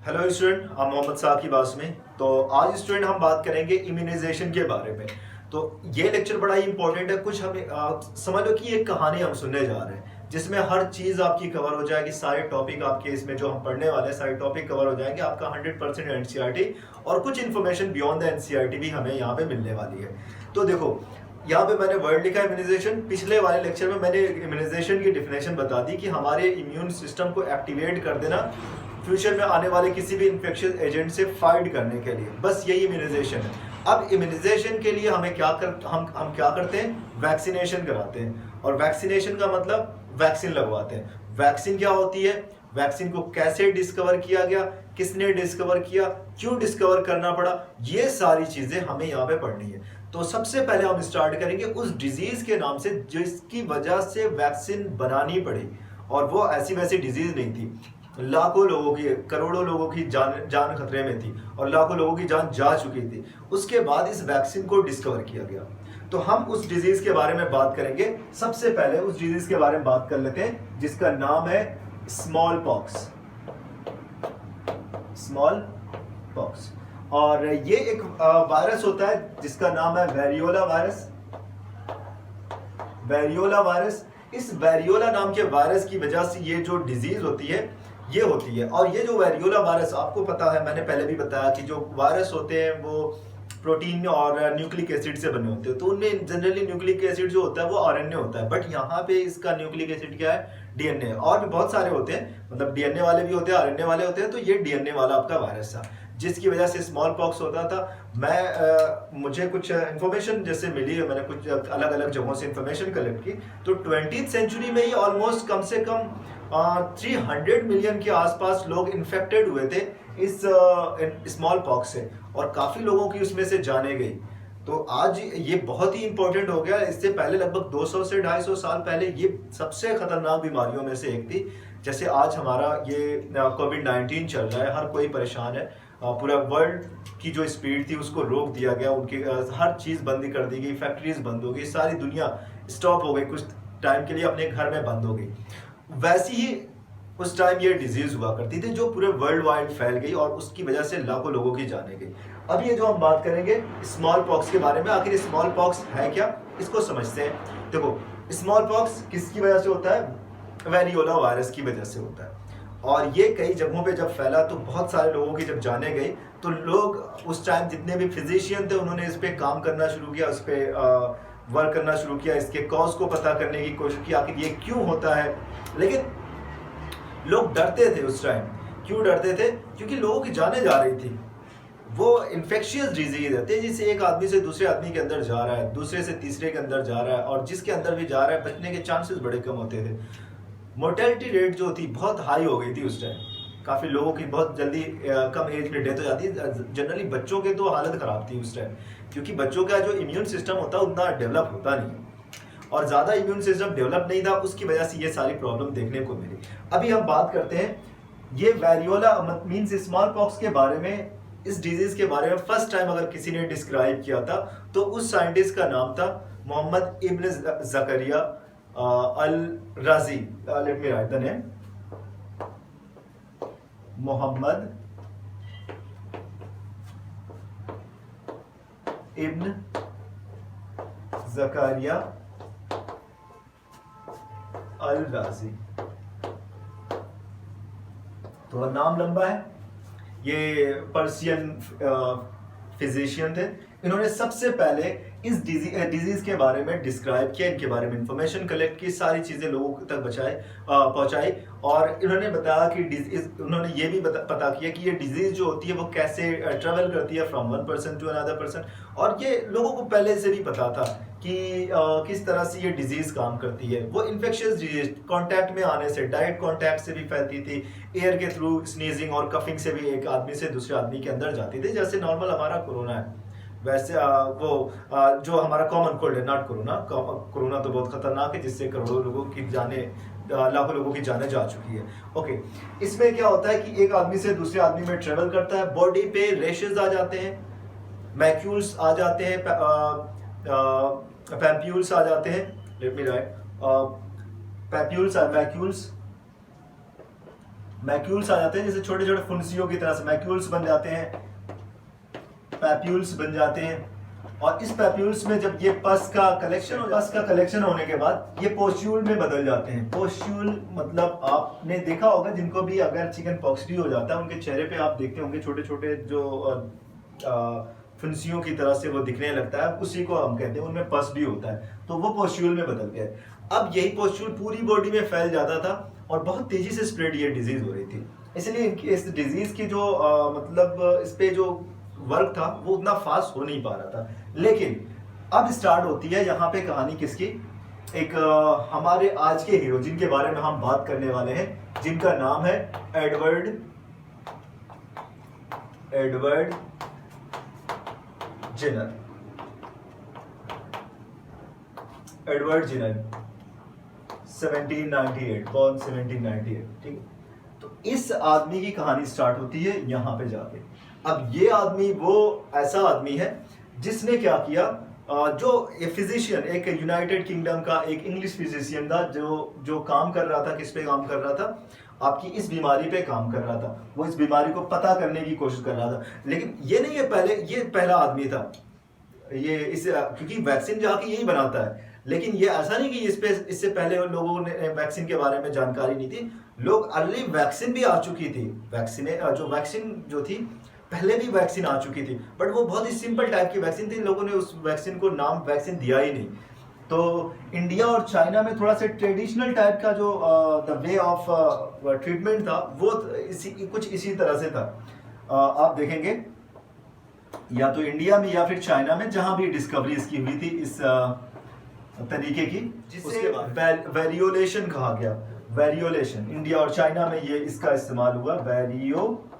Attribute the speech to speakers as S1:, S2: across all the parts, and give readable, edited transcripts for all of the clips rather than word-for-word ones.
S1: Hello student, हम मोहम्मद साकिब आसमी। तो आज स्टूडेंट हम बात करेंगे इम्यूनाइजेशन के बारे में। तो ये लेक्चर बड़ा ही इंपॉर्टेंट है। कुछ हमें समझ लो कि एक कहानी हम सुनने जा रहे हैं जिसमें हर चीज़ आपकी कवर हो जाएगी। सारे टॉपिक आपके इसमें जो हम पढ़ने वाले हैं सारे टॉपिक कवर हो जाएंगे। आपका 100% एनसीईआरटी और कुछ इन्फॉर्मेशन बियॉन्ड द एनसीईआरटी भी हमें यहाँ पे मिलने वाली है। तो देखो, यहाँ पे मैंने वर्ड लिखा है इम्यूनाइजेशन। पिछले वाले लेक्चर में मैंने इम्यूनाइजेशन की डिफिनेशन बता दी कि हमारे इम्यून सिस्टम को एक्टिवेट कर देना फ्यूचर में आने वाले किसी भी इन्फेक्शियस एजेंट से फाइट करने के लिए। बस यही इम्यूनाइजेशन है। अब इम्यूनाइजेशन के लिए हमें हम क्या करते हैं? वैक्सीनेशन कराते हैं। और वैक्सीनेशन का मतलब वैक्सीन लगवाते हैं। वैक्सीन क्या होती है? वैक्सीन को कैसे डिस्कवर किया गया, किसने डिस्कवर किया, क्यों डिस्कवर करना पड़ा, ये सारी चीजें हमें यहाँ पे पढ़नी है। तो सबसे पहले हम स्टार्ट करेंगे उस डिजीज के नाम से जिसकी वजह से वैक्सीन बनानी पड़ी। और वो ऐसी वैसी डिजीज नहीं थी। लाखों लोगों की, करोड़ों लोगों की जान खतरे में थी और लाखों लोगों की जान जा चुकी थी। उसके बाद इस वैक्सीन को डिस्कवर किया गया। तो हम उस डिजीज के बारे में बात करेंगे। सबसे पहले उस डिजीज के बारे में बात कर लेते हैं जिसका नाम है स्मॉल पॉक्स। Small pox. और ये एक वायरस होता है जिसका नाम है वेरियोला वायरस। Variola virus. इस वेरियोला नाम के वायरस की वजह से ये जो डिजीज होती है ये होती है। और ये जो वेरियोला वायरस, आपको पता है, मैंने पहले भी बताया कि जो वायरस होते हैं वो प्रोटीन और न्यूक्लिक एसिड से बने होते हैं। तो उनमें जनरली न्यूक्लिक एसिड जो होता है वो आरएनए होता है, बट यहाँ पे इसका न्यूक्लिक एसिड क्या है? डीएनए। और भी बहुत सारे होते हैं, मतलब डीएनए वाले भी होते हैं, आरएनए वाले होते हैं। तो ये डीएनए वाला आपका वायरस था जिसकी वजह से स्मॉल पॉक्स होता था। मुझे कुछ इंफॉर्मेशन जैसे मिली है, मैंने कुछ अलग अलग जगहों से इंफॉर्मेशन कलेक्ट की। तो 20th सेंचुरी में ही ऑलमोस्ट कम से कम 300 मिलियन के आसपास लोग इन्फेक्टेड हुए थे इस स्मॉल पॉक्स से, और काफी लोगों की उसमें से जाने गई। तो आज ये बहुत ही इंपॉर्टेंट हो गया। इससे पहले लगभग 200 से 250 साल पहले ये सबसे खतरनाक बीमारियों में से एक थी। जैसे आज हमारा ये कोविड-19 चल रहा है, हर कोई परेशान है। पूरा वर्ल्ड की जो स्पीड थी उसको रोक दिया गया, उनकी हर चीज़ बंद कर दी गई, फैक्ट्रीज बंद हो गई, सारी दुनिया स्टॉप हो गई, कुछ टाइम के लिए अपने घर में बंद हो गई। वैसी ही उस टाइम ये डिजीज हुआ करती थी जो पूरे वर्ल्ड वाइड फैल गई और उसकी वजह से लाखों लोगों की जाने गई। अब ये जो हम बात करेंगे स्मॉल पॉक्स के बारे में, आखिर स्मॉल पॉक्स है क्या, इसको समझते हैं। देखो, स्मॉल पॉक्स किसकी वजह से होता है? वेरियोला वायरस की वजह से होता है। और ये कई जगहों पे जब फैला तो बहुत सारे लोगों की जब जाने गई, तो लोग उस टाइम जितने भी फिजिशियन थे उन्होंने इस पे काम करना शुरू किया, उस पे वर्क करना शुरू किया, इसके कॉज को पता करने की कोशिश की आखिर ये क्यों होता है। लेकिन लोग डरते थे उस टाइम। क्यों डरते थे? क्योंकि लोगों की जाने जा रही थी। वो इन्फेक्शियस डिजीज है, तेजी से एक आदमी से दूसरे आदमी के अंदर जा रहा है, दूसरे से तीसरे के अंदर जा रहा है, और जिसके अंदर भी जा रहा है बचने के चांसेस बड़े कम होते थे। मोर्टेलिटी रेट जो थी बहुत हाई हो गई थी उस टाइम। काफ़ी लोगों की बहुत जल्दी कम एज में डेथ हो जाती है। जनरली बच्चों के तो हालत ख़राब थी उस टाइम, क्योंकि बच्चों का जो इम्यून सिस्टम होता है उतना डेवलप होता नहीं, और ज़्यादा इम्यून सिस्टम डेवलप नहीं था, उसकी वजह से ये सारी प्रॉब्लम देखने को मिली। अभी हम बात करते हैं ये वेरियोला मीन्स स्मॉल पॉक्स के बारे में। इस डिजीज के बारे में फर्स्ट टाइम अगर किसी ने डिस्क्राइब किया था तो उस साइंटिस्ट का नाम था Mohammad ibn Zakariya al Razi. Let me write the name, Muhammad ibn Zakariya al Razi. तो नाम लंबा है। ये पर्सियन फिजिशियन थे। इन्होंने सबसे पहले इस डिजीज के बारे में डिस्क्राइब किया, इनके बारे में इंफॉर्मेशन कलेक्ट की, सारी चीज़ें लोगों तक पहुंचाई। और इन्होंने बताया कि उन्होंने ये भी पता किया कि ये डिजीज जो होती है वो कैसे ट्रेवल करती है from one person to another person. और ये लोगों को पहले से भी पता था कि किस तरह से ये डिजीज काम करती है। वो इन्फेक्शियस डिजीज कांटेक्ट में आने से, डायरेक्ट कांटेक्ट से भी फैलती थी, एयर के थ्रू, स्नीजिंग और कफिंग से भी एक आदमी से दूसरे आदमी के अंदर जाती थी। जैसे नॉर्मल हमारा कोरोना है, वैसे जो हमारा कॉमन कोल्ड है, नॉट कोरोना। कोरोना तो बहुत खतरनाक है जिससे करोड़ों लोगों की जाने, लाखों लोगों की जाने जा चुकी है। ओके, इसमें क्या होता है कि एक आदमी से दूसरे आदमी में ट्रेवल करता है, बॉडी पे रेशेस आ जाते हैं, मैक्यूल्स आ जाते हैं, पैम्प्यूल्स आ जाते हैं। Let me write, papules, macules, macules आ जाते हैं, जैसे छोटे छोटे फुंसियों की तरह से मैक्यूल्स बन जाते हैं, पैप्यूल्स बन जाते हैं। और इस पैप्यूल्स में जब ये पस का कलेक्शन होने के बाद ये पोस्ट्यूल में बदल जाते हैं। पोस्ट्यूल मतलब आपने देखा होगा, जिनको भी अगर चिकन पॉक्स हो जाता है उनके चेहरे पे आप देखते होंगे छोटे छोटे जो फुंसियों की तरह से वो दिखने लगता है, उसी को हम कहते हैं, उनमें पस भी होता है, तो वो पोस्ट्यूल में बदल गया है। अब यही पोस्ट्यूल पूरी बॉडी में फैल जाता था और बहुत तेजी से स्प्रेड ये डिजीज हो रही थी। इसलिए इस डिजीज की जो मतलब इस पे जो वर्क था वो उतना फास्ट हो नहीं पा रहा था। लेकिन अब स्टार्ट होती है यहाँ पे कहानी किसकी, एक हमारे आज के हीरो जिनके बारे में हम बात करने वाले हैं, जिनका नाम है Edward Jenner. Edward Jenner 1798, born 1798, ठीक है। तो इस आदमी की कहानी स्टार्ट होती है यहाँ पे जाके। अब ये आदमी वो ऐसा आदमी है जिसने क्या किया, जो फिजिशियन, एक यूनाइटेड किंगडम का एक इंग्लिश फिजिशियन था, जो काम कर रहा था, किस पे काम कर रहा था, आपकी इस बीमारी पे काम कर रहा था। वो इस बीमारी को पता करने की कोशिश कर रहा था। लेकिन ये नहीं है, ये पहला आदमी था ये क्योंकि वैक्सीन जाके यही बनाता है। लेकिन ये ऐसा नहीं कि इससे पहले लोगों ने वैक्सीन के बारे में जानकारी नहीं थी। लोग अर्ली वैक्सीन भी आ चुकी थी, वैक्सीन जो थी पहले भी वैक्सीन आ चुकी थी, बट वो बहुत ही सिंपल टाइप की वैक्सीन थी, लोगों ने उस वैक्सीन को नाम वैक्सीन दिया ही नहीं। तो इंडिया और चाइना में थोड़ा सा ट्रेडिशनल टाइप का जो द वे ऑफ ट्रीटमेंट था वो कुछ इसी तरह से था। आप देखेंगे या तो इंडिया में या फिर चाइना में, जहां भी डिस्कवरी इसकी हुई थी इस तरीके की, जिससे वेरियोलेशन कहा गया। वेरियोलेशन इंडिया और चाइना में ये इसका इस्तेमाल हुआ, वेरियोलेशन।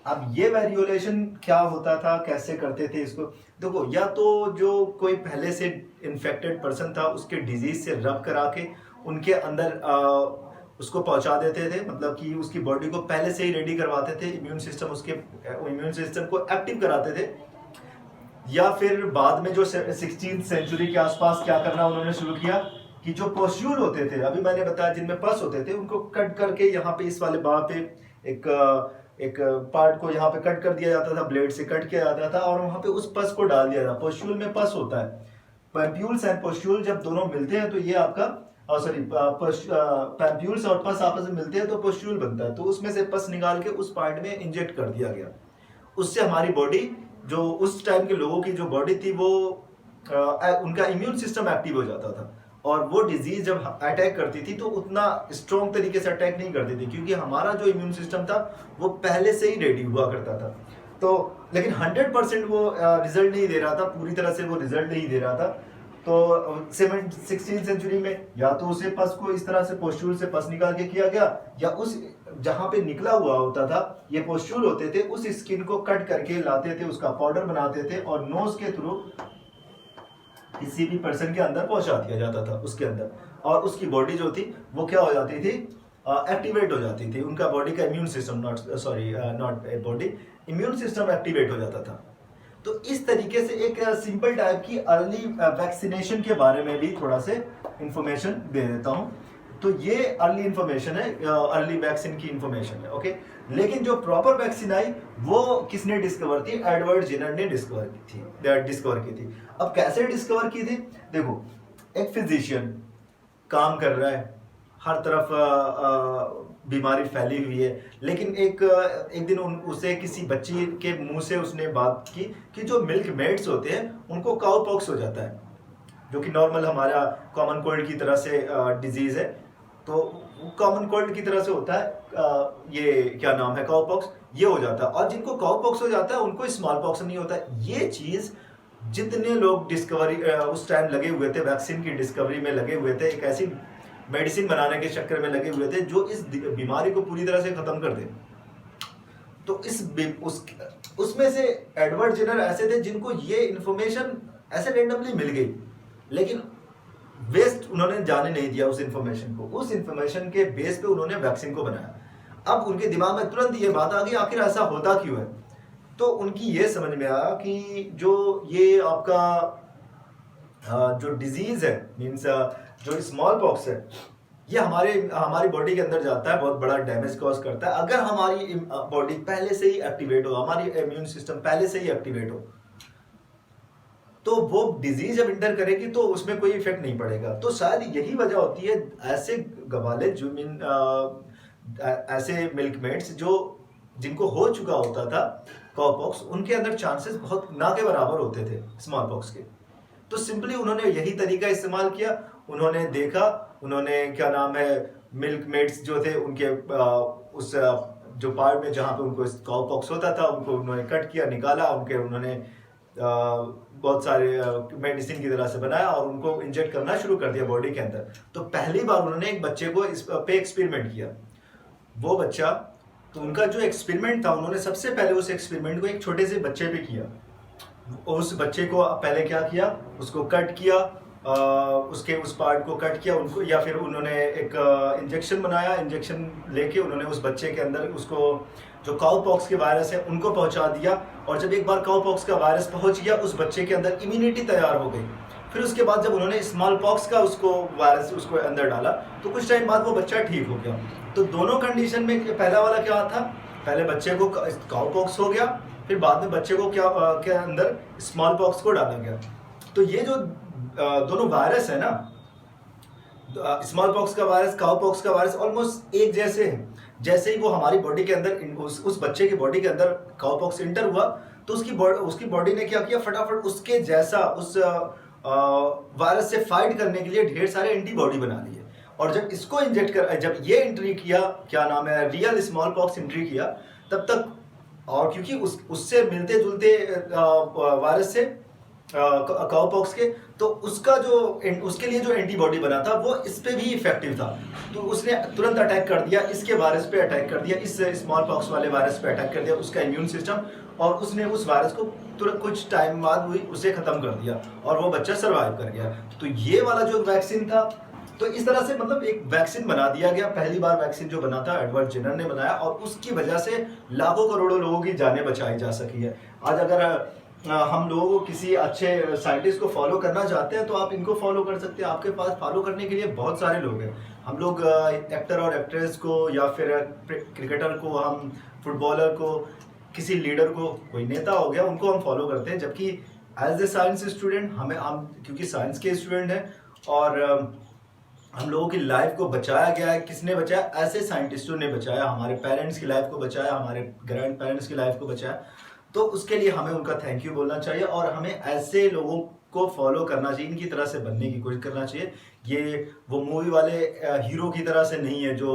S1: अब ये वेरियोलेशन क्या होता था, कैसे करते थे इसको, देखो, या तो जो कोई पहले से इन्फेक्टेड पर्सन था उसके डिजीज से रब करा के उनके अंदर उसको पहुंचा देते थे, मतलब कि उसकी बॉडी को पहले से ही रेडी करवाते थे, इम्यून सिस्टम को एक्टिव कराते थे। या फिर बाद में जो 16th सेंचुरी के आसपास क्या करना उन्होंने शुरू किया कि जो पोस्ट्यूल होते थे, अभी मैंने बताया जिनमें पस होते थे, उनको कट करके यहाँ पे इस वाले बाह पे एक पार्ट को यहाँ पे कट कर दिया जाता था, ब्लेड से कट किया जाता था और वहां पे उस पस को डाल दिया था। पोस्ट्यूल में पस होता है, पैम्प्यूल्स एंड पोस्ट्यूल जब दोनों मिलते हैं तो ये आपका पैम्प्यूल्स और पस आपस में मिलते हैं तो पोस्ट्यूल बनता है। तो उसमें से पस निकाल के उस पार्ट में इंजेक्ट कर दिया गया। उससे हमारी बॉडी, जो उस टाइम के लोगों की जो बॉडी थी, वो उनका इम्यून सिस्टम एक्टिव हो जाता था और वो डिजीज जब अटैक करती थी तो उतना स्ट्रॉन्ग तरीके से अटैक नहीं करती थी, क्योंकि हमारा जो इम्यून सिस्टम था वो पहले से ही रेडी हुआ करता था। तो लेकिन 100% वो रिजल्ट नहीं दे रहा था, पूरी तरह से वो रिजल्ट नहीं दे रहा था। तो 16th सेंचुरी में या तो उसे पस को इस तरह से पोस्ट्यूल से पस निकाल के किया गया, या उस जहां पे निकला हुआ होता था, ये पोस्ट्यूल होते थे, उस स्किन को कट करके लाते थे, उसका पाउडर बनाते थे और नोज के थ्रू किसी भी पर्सन के अंदर पहुंचा दिया जाता था उसके अंदर, और उसकी बॉडी जो थी वो क्या हो जाती थी, एक्टिवेट हो जाती थी। उनका बॉडी का immune system, immune system activate हो जाता था। तो इस तरीके से एक सिंपल टाइप की अर्ली वैक्सीनेशन के बारे में भी थोड़ा से इंफॉर्मेशन दे देता हूं। तो ये अर्ली इंफॉर्मेशन है, अर्ली वैक्सीन की इंफॉर्मेशन है, ओके। लेकिन जो प्रॉपर वैक्सीन आई वो किसने डिस्कवर की, एडवर्ड जेनर ने डिस्कवर की थी। अब कैसे डिस्कवर की थी, देखो, एक फिजिशियन काम कर रहा है, हर तरफ बीमारी फैली हुई है, लेकिन एक दिन उसे किसी बच्ची के मुंह से उसने बात की कि जो मिल्क मेड्स होते हैं उनको काउ पॉक्स हो जाता है, जो कि नॉर्मल हमारा कॉमन कोल्ड की तरह से डिजीज है। तो कॉमन कोल्ड की तरह से होता है, ये क्या नाम है, काउ पॉक्स, ये हो जाता है। और जिनको काउ पॉक्स हो जाता है उनको स्मॉल पॉक्स नहीं होता है। ये चीज जितने लोग डिस्कवरी उस टाइम लगे हुए थे, वैक्सीन की डिस्कवरी में लगे हुए थे, एक ऐसी मेडिसिन बनाने के चक्कर में लगे हुए थे जो इस बीमारी को पूरी तरह से खत्म कर दे, तो उसमें से एडवर्ड जेनर ऐसे थे जिनको ये इंफॉर्मेशन ऐसे रेंडमली मिल गई, लेकिन वेस्ट उन्होंने जाने नहीं दिया उस इंफॉर्मेशन को। उस इंफॉर्मेशन के बेस पे उन्होंने वैक्सीन को बनाया। अब उनके दिमाग में तुरंत ये बात आ गई, आखिर ऐसा होता क्यों है। तो उनकी ये समझ में आया कि जो ये आपका जो डिजीज है, मीन्स जो स्मॉल पॉक्स है, ये हमारी बॉडी के अंदर जाता है, बहुत बड़ा डैमेज कॉज करता है। अगर हमारी बॉडी पहले से ही एक्टिवेट हो, हमारी इम्यून सिस्टम पहले से ही एक्टिवेट हो, तो वो डिजीज जब इंटर करेगी तो उसमें कोई इफेक्ट नहीं पड़ेगा। तो शायद यही वजह होती है ऐसे गवाले जो ऐसे मिल्कमेट्स जो जिनको हो चुका होता था कॉपॉक्स, उनके अंदर चांसेस बहुत ना के बराबर होते थे स्मॉल पॉक्स के। तो सिंपली उन्होंने यही तरीका इस्तेमाल किया। उन्होंने देखा, उन्होंने क्या नाम है, मिल्कमेट्स जो थे उनके उस जो पार्ट में जहाँ पे उनको कॉपॉक्स होता था उनको उन्होंने कट किया, निकाला, उन्होंने बहुत सारे मेडिसिन की तरह से बनाया और उनको इंजेक्ट करना शुरू कर दिया बॉडी के अंदर। तो पहली बार उन्होंने एक बच्चे को इस पे एक्सपेरिमेंट किया। वो बच्चा, तो उनका जो एक्सपेरिमेंट था, उन्होंने सबसे पहले उस एक्सपेरिमेंट को एक छोटे से बच्चे पे किया। उस बच्चे को पहले क्या किया, उसको कट किया, उसके उस पार्ट को कट किया उनको, या फिर उन्होंने एक इंजेक्शन बनाया, इंजेक्शन लेके उन्होंने उस बच्चे के अंदर उसको जो काउपॉक्स के वायरस है उनको पहुंचा दिया। और जब एक बार काउपॉक्स का वायरस पहुंच गया, उस बच्चे के अंदर इम्यूनिटी तैयार हो गई। फिर उसके बाद जब उन्होंने स्मॉल पॉक्स का उसको वायरस उसको अंदर डाला तो कुछ टाइम बाद वो बच्चा ठीक हो गया। तो दोनों कंडीशन में पहला वाला क्या था, पहले बच्चे को काउपॉक्स हो गया, फिर बाद में बच्चे को क्या के अंदर स्मॉल पॉक्स को डाला गया। तो ये जो दोनों वायरस है ना, स्मॉल पॉक्स का वायरस, काउपॉक्स का वायरस, ऑलमोस्ट एक जैसे हैं। जैसे ही वो हमारी बॉडी के अंदर उस बच्चे की बॉडी के अंदर काउपॉक्स इंटर हुआ तो उसकी बॉडी ने क्या किया, फटाफट उसके जैसा उस वायरस से फाइट करने के लिए ढेर सारे एंटीबॉडी बना लिए। और जब इसको इंजेक्ट कर, जब ये एंट्री किया, क्या नाम है, रियल स्मॉल पॉक्स एंट्री किया, तब तक, और क्योंकि उससे मिलते जुलते वायरस से काउपॉक्स के, तो उसके लिए जो एंटीबॉडी बना था वो इस पे भी इफेक्टिव था। तो उसने तुरंत अटैक कर दिया, इसके वायरस पे अटैक कर दिया, इस स्मॉल पॉक्स वाले वायरस पे अटैक कर दिया उसका इम्यून सिस्टम, और उसने उस वायरस को तुरंत कुछ टाइम बाद उसे खत्म कर दिया और वो बच्चा सर्वाइव कर गया। तो ये वाला जो वैक्सीन था, तो इस तरह से मतलब एक वैक्सीन बना दिया गया। पहली बार वैक्सीन जो बना था एडवर्ड जेनर ने बनाया, और उसकी वजह से लाखों करोड़ों लोगों की जानें बचाई जा सकी है। आज अगर हम लोगों को किसी अच्छे साइंटिस्ट को फॉलो करना चाहते हैं तो आप इनको फॉलो कर सकते हैं। आपके पास फॉलो करने के लिए बहुत सारे लोग हैं। हम लोग एक्टर और एक्ट्रेस को, या फिर क्रिकेटर को, हम फुटबॉलर को, किसी लीडर को, कोई नेता हो गया, उनको हम फॉलो करते हैं। जबकि एज ए साइंस स्टूडेंट हम क्योंकि साइंस के स्टूडेंट हैं और हम लोगों की लाइफ को बचाया गया है। किसने बचाया? ऐसे साइंटिस्टों ने बचाया। हमारे पेरेंट्स की लाइफ को बचाया, हमारे ग्रैंड पेरेंट्स की लाइफ को बचाया। तो उसके लिए हमें उनका थैंक यू बोलना चाहिए और हमें ऐसे लोगों को फॉलो करना चाहिए, इनकी तरह से बनने की कोशिश करना चाहिए। ये वो मूवी वाले हीरो की तरह से नहीं है जो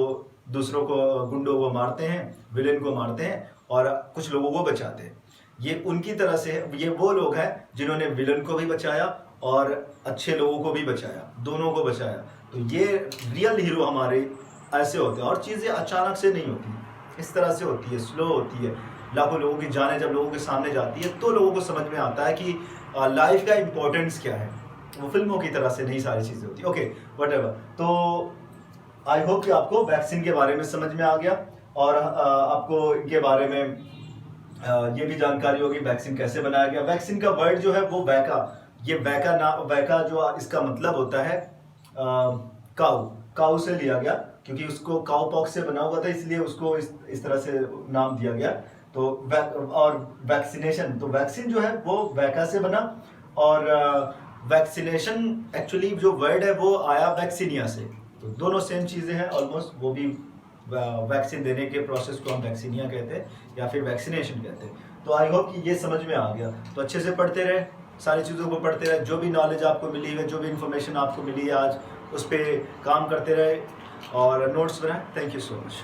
S1: दूसरों को, गुंडों को मारते हैं, विलेन को मारते हैं और कुछ लोगों को बचाते हैं। ये उनकी तरह से, ये वो लोग हैं जिन्होंने विलन को भी बचाया और अच्छे लोगों को भी बचाया, दोनों को बचाया। तो ये रियल हीरो हमारे ऐसे होते हैं। और चीज़ें अचानक से नहीं होती, इस तरह से होती है, स्लो होती है। लाखों लोगों की जानें जब लोगों के सामने जाती है तो लोगों को समझ में आता है कि लाइफ का इम्पोर्टेंस क्या है। वो फिल्मों की तरह से नहीं सारी चीज़ें होती। Okay, whatever. तो आई होप कि आपको वैक्सीन के बारे में समझ में आ गया और आपको इनके बारे में ये भी जानकारी होगी वैक्सीन कैसे बनाया गया। वैक्सीन का वर्ड जो है वो वैका, ये वैका जो इसका मतलब होता है काऊ से लिया गया, क्योंकि उसको काऊ पॉक्स से बना हुआ था, इसलिए उसको इस तरह से नाम दिया गया। तो और वैक्सीनेशन, तो वैक्सीन जो है वो वैका से बना, और वैक्सीनेशन एक्चुअली जो वर्ड है वो आया वैक्सीनिया से। तो दोनों सेम चीज़ें हैं ऑलमोस्ट। वो भी वैक्सीन देने के प्रोसेस को हम वैक्सीनिया कहते हैं या फिर वैक्सीनेशन कहते हैं। तो आई होप कि ये समझ में आ गया। तो अच्छे से पढ़ते रहे, सारी चीज़ों को पढ़ते रहे, जो भी नॉलेज आपको मिली है, जो भी इन्फॉर्मेशन आपको मिली है आज, उस पर काम करते रहे और नोट्स बनाएं। Thank you so much.